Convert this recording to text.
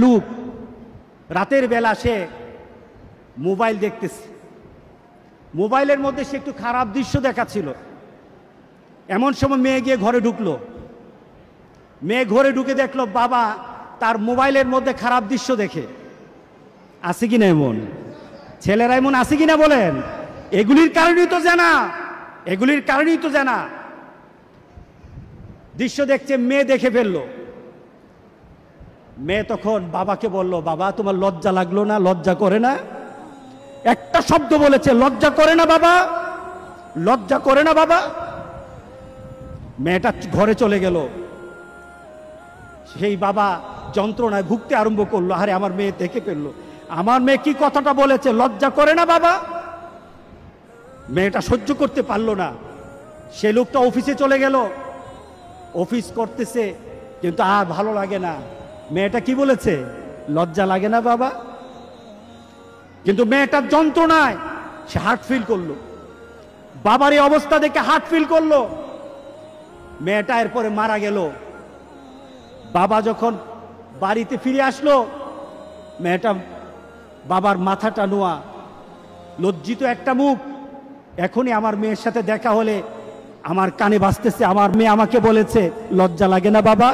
লোক রাতের বেলা সে মোবাইল দেখতেছে, মোবাইলের মধ্যে সে একটু খারাপ দৃশ্য দেখাচ্ছিল। এমন সময় মেয়ে গিয়ে ঘরে ঢুকলো। মেয়ে ঘরে ঢুকে দেখলো বাবা তার মোবাইলের মধ্যে খারাপ দৃশ্য দেখে। আছে কিনা এমন ছেলেরা, এমন আছে কিনা বলেন? এগুলির কারণেই তো জানা, এগুলির কারণেই তো জানা। দৃশ্য দেখছে, মেয়ে দেখে ফেললো। মেয়ে তখন বাবাকে বলল, বাবা তোমার লজ্জা লাগলো না? লজ্জা করে না? একটা শব্দ বলেছে, লজ্জা করে না বাবা, লজ্জা করে না বাবা। মেয়েটা ঘরে চলে গেল। সেই বাবা যন্ত্রণায় ভুগতে আরম্ভ করলো। আরে আমার মেয়ে দেখে ফেললো, আমার মেয়ে কি কথাটা বলেছে, লজ্জা করে না বাবা। মেয়েটা সহ্য করতে পারলো না। সে লোকটা অফিসে চলে গেল, অফিস করতেছে, কিন্তু আর ভালো লাগে না। মেয়েটা কি বলেছে, লজ্জা লাগে না বাবা। কিন্তু মেয়েটার যন্ত্রণায় সে হার্ট ফিল করলো, বাবার এই অবস্থা দেখে হার্ট ফিল করলো। মেয়েটা এরপরে মারা গেল। বাবা যখন বাড়িতে ফিরে আসলো, মেয়েটা বাবার মাথাটা নোয়া, লজ্জিত একটা মুখ। এখনই আমার মেয়ের সাথে দেখা হলে আমার কানে বাজতেছে, আমার মেয়ে আমাকে বলেছে লজ্জা লাগে না বাবা।